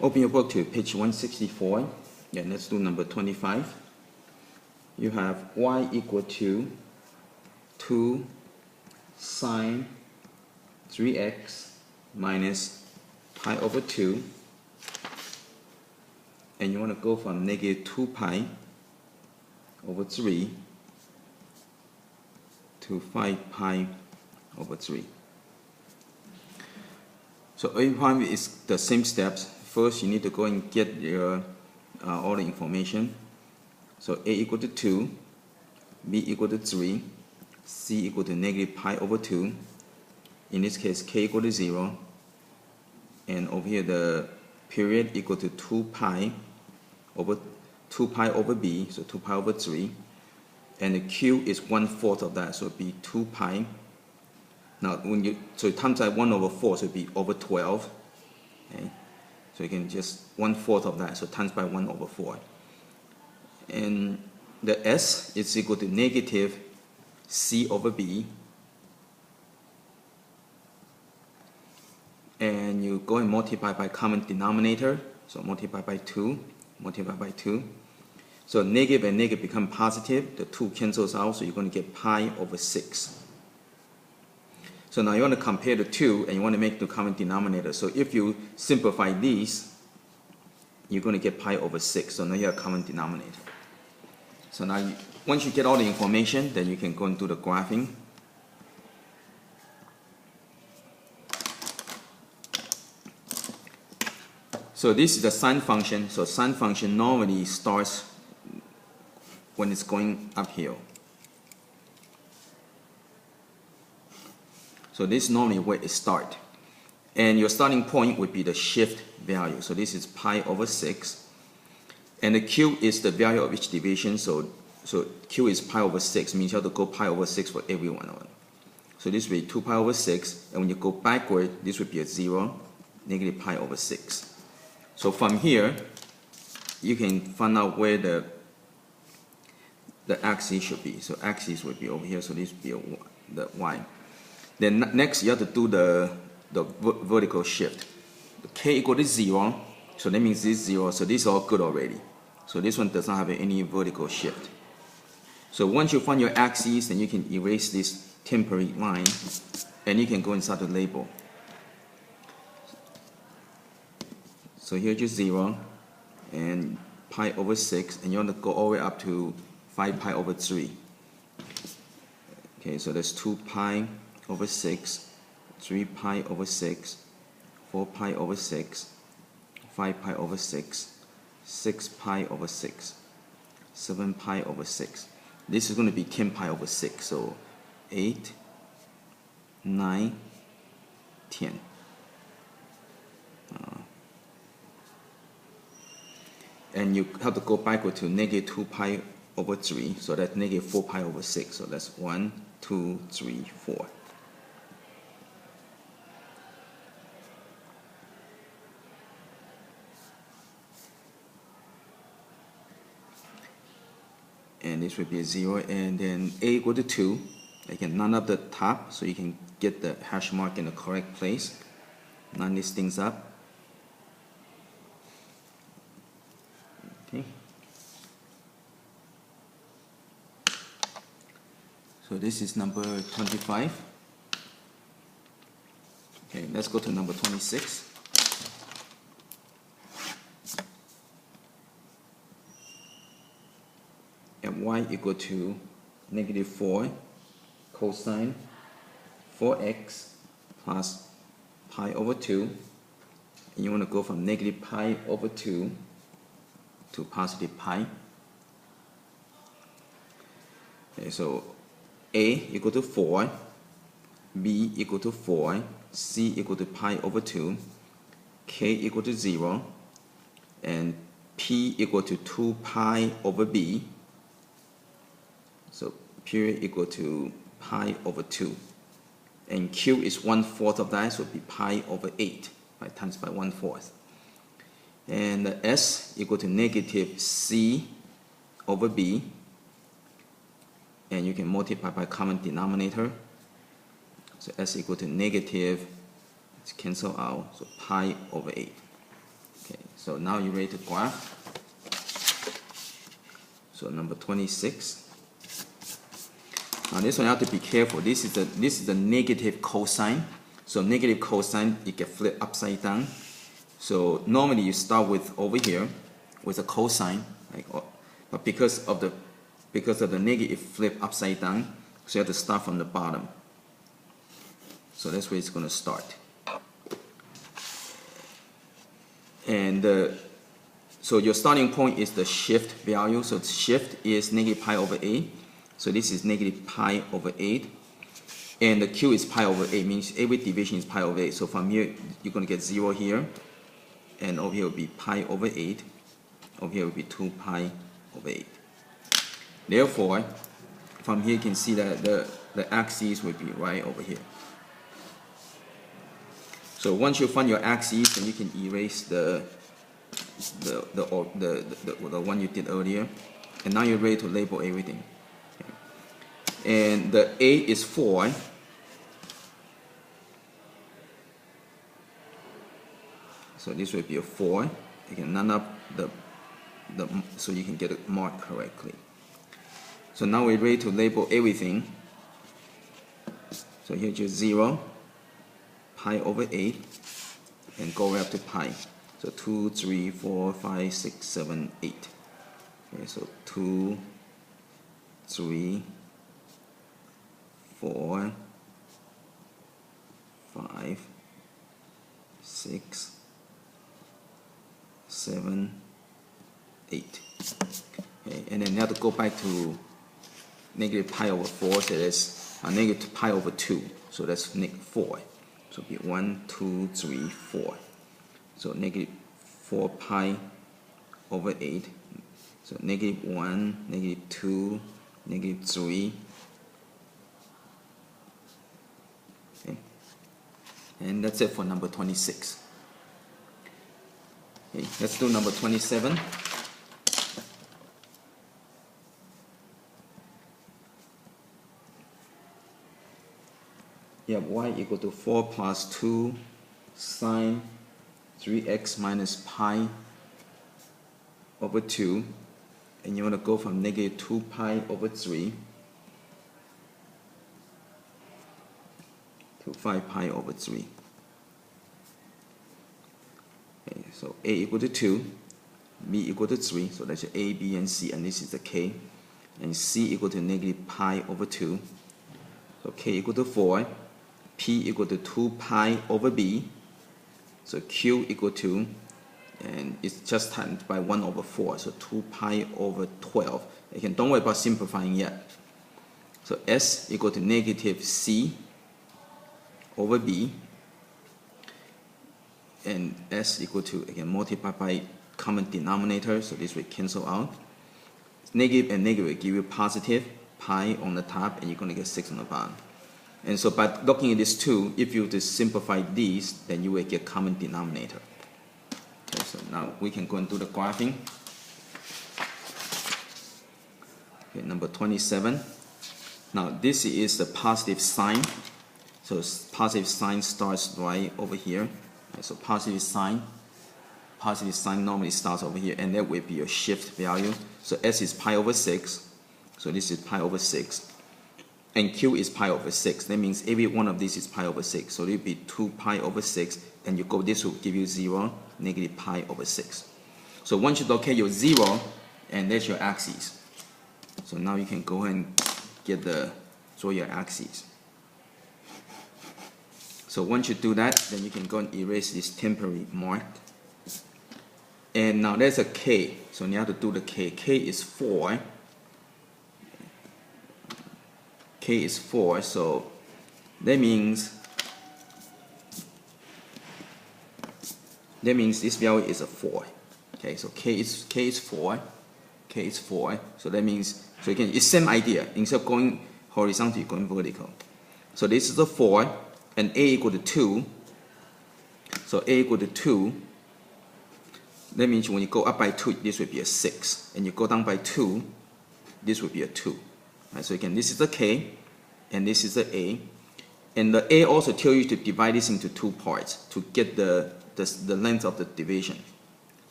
Open your book to page 164. Yeah, let's do number 25. You have y equal to 2 sine 3x minus pi over 2. And you want to go from negative 2 pi over 3 to 5 pi over 3. So every time is the same steps. First, you need to go and get your all the information. So a equal to 2, b equal to 3, c equal to negative pi over 2. In this case, k equal to 0. And over here, the period equal to 2 pi over b, so 2 pi over 3. And the q is 1/4 of that, so it'll be 2 pi. Now, so it times by 1 over 4, so it'll be over 12. Okay? So you can just 1/4 of that, so times by 1 over 4. And the s is equal to negative c over b. And you go and multiply by common denominator, so multiply by 2, multiply by 2. So negative and negative become positive, the 2 cancels out, so you're going to get pi over 6. So now you want to compare the 2 and you want to make the common denominator. So if you simplify these, you're going to get pi over 6. So now you have a common denominator. So now once you get all the information, then you can go and do the graphing. So this is the sine function. So sine function normally starts when it's going uphill. So this is normally where it starts. And your starting point would be the shift value. So this is pi over 6. And the q is the value of each division. So q is pi over 6, means you have to go pi over 6 for every one of them. So this will be 2 pi over 6. And when you go backward, this would be a 0, negative pi over 6. So from here, you can find out where the axis should be. So axis would be over here, so this would be the y. Then next, you have to do the vertical shift. K equal to 0, so that means this is 0, so this is all good already. So this one does not have any vertical shift. So once you find your axis, then you can erase this temporary line, and you can go and start to label. So here's your 0, and pi over 6, and you want to go all the way up to 5 pi over 3. Okay, so that's 2 pi over 6, 3 pi over 6, 4 pi over 6, 5 pi over 6, 6 pi over 6, 7 pi over 6. This is going to be 10 pi over 6, so 8, 9, 10. And you have to go backward to negative 2 pi over 3, so that's negative 4 pi over 6. So that's 1, 2, 3, 4. And this would be a 0, and then a equal to 2. Again, line up the top so you can get the hash mark in the correct place. Line these things up. Okay. So this is number 25. Okay, let's go to number 26. And y equal to negative 4 cosine 4x plus pi over 2. And you want to go from negative pi over 2 to positive pi. Okay, so a equal to 4, b equal to 4, c equal to pi over 2, k equal to 0, and p equal to 2 pi over b. So period equal to pi over 2. And q is 1/4 of that, so it would be pi over 8, right, times by 1/4. And the s equal to negative c over b. And you can multiply by common denominator. So s equal to negative, let's cancel out, so pi over 8. Okay, So now you're ready to graph. So number 26. Now this one you have to be careful. This is the negative cosine. So negative cosine, it get flipped upside down. So normally you start with over here with a cosine, but because of the negative flip upside down, so you have to start from the bottom. So that's where it's going to start. And so your starting point is the shift value. So shift is negative pi over 8. So this is negative pi over 8. And the Q is pi over 8, means every division is pi over 8. So from here, you're going to get 0 here. And over here will be pi over 8. Over here will be 2 pi over 8. Therefore, from here you can see that the axis will be right over here. So once you find your axis, then you can erase the one you did earlier. And now you're ready to label everything. Okay. And the A is 4. So this will be a 4. You can line up so you can get it marked correctly. So now we're ready to label everything. So here just 0, pi over 8, and go right up to pi. So 2, 3, 4, 5, 6, 7, 8. Okay, so 2, 3, 4, 5, 6, 7, 8. Okay, and then you have to go back to negative pi over 4, so that's negative pi over 2, so that's negative 4. So it'll be 1, 2, 3, 4. So negative 4 pi over 8. So negative 1, negative 2, negative 3. Okay. And that's it for number 26. Okay, let's do number 27. You have y equal to 4 plus 2 sine 3x minus pi over 2. And you want to go from negative 2 pi over 3 to 5 pi over 3. Okay, so a equal to 2, b equal to 3, so that's your a, b, and c, and this is the k. And c equal to negative pi over 2. So k equal to 4, p equal to 2 pi over b. So q equal to, and it's just times by 1 over 4, so 2 pi over 12. Again, don't worry about simplifying yet. So s equal to negative c over b. And s equal to, again, multiply by common denominator, so this will cancel out. Negative and negative will give you positive, pi on the top, and you're going to get 6 on the bottom. And so by looking at this 2, if you just simplify these, then you will get common denominator. Okay, so now we can go and do the graphing. Okay, number 27. Now this is the positive sign. So positive sign starts right over here. Okay, so positive sign normally starts over here, and that will be your shift value. So s is pi over 6. So this is pi over 6. And q is pi over 6. That means every one of these is pi over 6. So it will be 2 pi over 6. And you go, this will give you 0, negative pi over 6. So once you locate your 0, and that's your axis. So now you can go and draw your axis. So once you do that, then you can go and erase this temporary mark. And now there's a k. So you have to do the k. K is 4. K is 4, so that means this value is a 4. Okay, so K is 4. So that means, so again, it's same idea. Instead of going horizontal, you're going vertical. So this is a 4, and a equal to 2. So a equal to 2. That means when you go up by 2, this will be a 6, and you go down by 2, this will be a 2. Right, so again, this is the K, and this is the A. And the A also tells you to divide this into 2 parts to get the length of the division.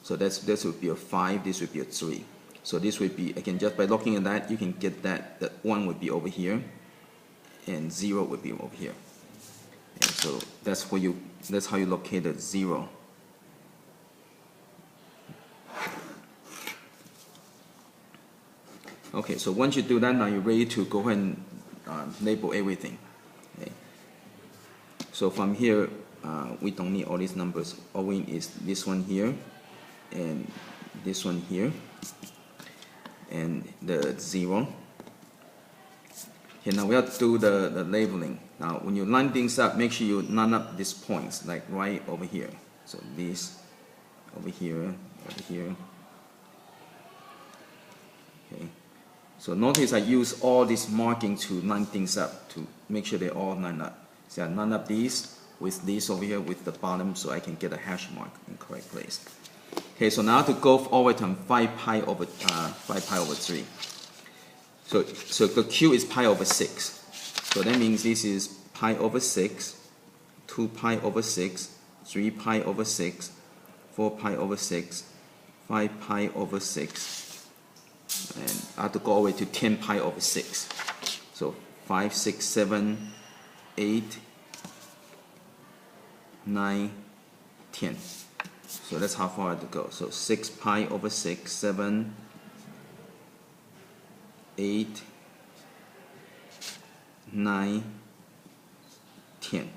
So this would be a 5, this would be a 3. So this would be, again, just by looking at that, you can get that 1 would be over here, and 0 would be over here. And so that's how you locate the 0. Okay, so once you do that, now you're ready to go ahead and label everything. Okay. So from here, we don't need all these numbers. All we need is this one here, and this one here, and the 0. Okay, now we have to do the labeling. Now, when you line things up, make sure you line up these points, like right over here. So this, over here, over here. Okay. So notice I use all this marking to line things up, to make sure they all line up. So I line up these with this over here with the bottom, so I can get a hash mark in the correct place. Okay, so now to go all the way to 5 pi over 3. So the Q is pi over 6. So that means this is pi over 6, 2 pi over 6, 3 pi over 6, 4 pi over 6, 5 pi over 6. And I have to go all the way to 10 pi over 6. So 5, 6, 7, 8, 9, 10. So that's how far I have to go. So 6 pi over 6, 7, 8, 9, 10.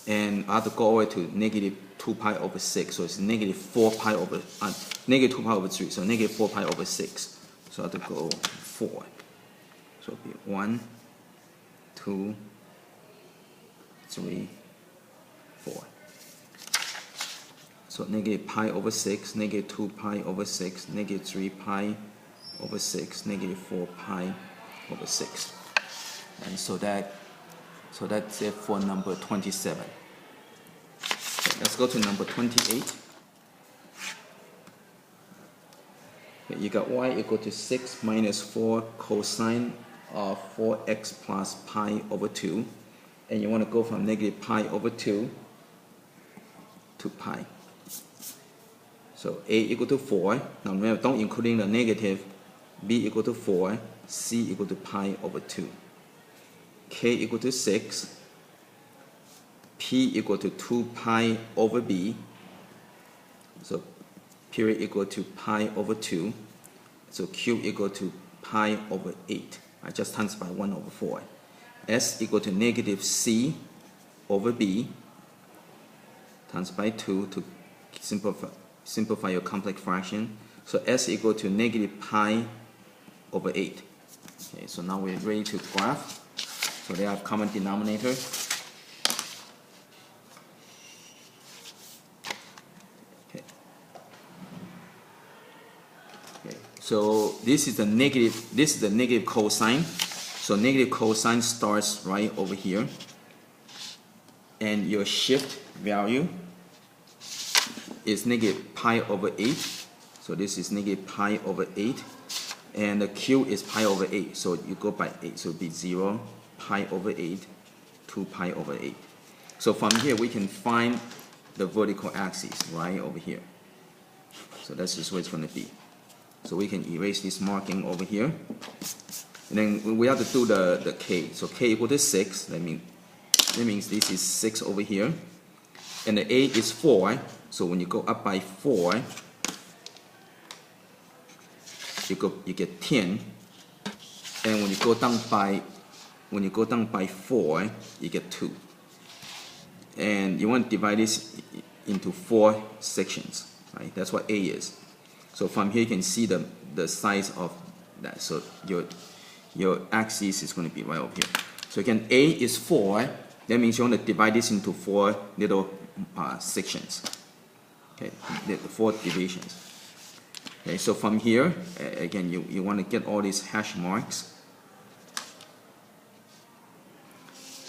And I have to go all the way to negative 2 pi over 6. So it's negative 4 pi over, negative 2 pi over 3. So negative 4 pi over 6. So I have to go 4. So it'll be 1, 2, 3, 4. So negative pi over 6, negative 2 pi over 6, negative 3 pi over 6, negative 4 pi over 6. And so that's it for number 27. Okay, let's go to number 28. Okay, you got y equal to 6 minus 4 cosine of 4x plus pi over 2. And you want to go from negative pi over 2 to pi. So a equal to 4. Now remember, don't including the negative. B equal to 4. C equal to pi over 2. K equal to 6. P equal to 2 pi over B. So period equal to pi over 2. So Q equal to pi over 8. I just times by 1 over 4. S equal to negative C over B times by 2 to simplify your complex fraction. So S equal to negative pi over 8. Okay, so now we're ready to graph. So they have common denominator. Okay, so this is the negative cosine. So negative cosine starts right over here, and your shift value is negative pi over 8. So this is negative pi over 8, and the Q is pi over 8. So you go by 8, so it'll be 0, pi over 8, 2 pi over 8. So from here we can find the vertical axis right over here. So that's just what it's going to be. So we can erase this marking over here. And then we have to do the K. So K equal to 6. That means this is 6 over here. And the A is 4. So when you go up by 4, you get 10. And when you go down by 4, you get 2. And you want to divide this into 4 sections. Right? That's what A is. So from here you can see the size of that. So your axis is going to be right over here. So again, A is 4. That means you want to divide this into 4 little sections. Okay, the 4 divisions. Okay, so from here, again, you want to get all these hash marks.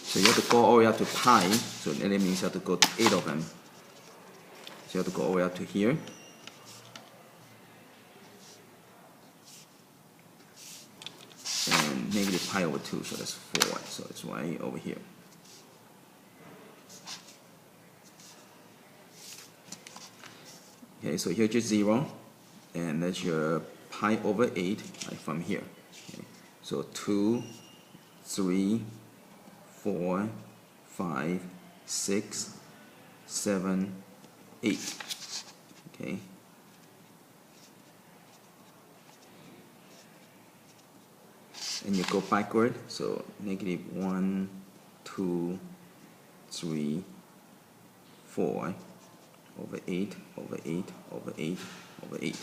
So you have to go all the way up to pi. So that means you have to go to 8 of them. So you have to go all the way up to here. And negative pi over 2, so that's 4. So it's right over here. Okay, so here's your 0, and that's your pi over 8 right from here. Okay. So 2, 3, 4, 5, 6, 7, 8. Okay. And you go backward, so negative 1, 2, 3, 4 over 8 over 8 over 8 over 8.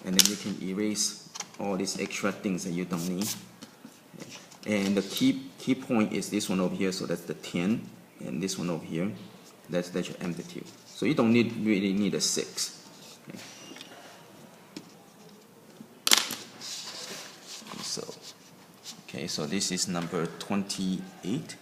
And then you can erase all these extra things that you don't need. And the key point is this one over here, so that's the 10, and this one over here, that's your amplitude. So you don't really need a 6. Okay, so this is number 28.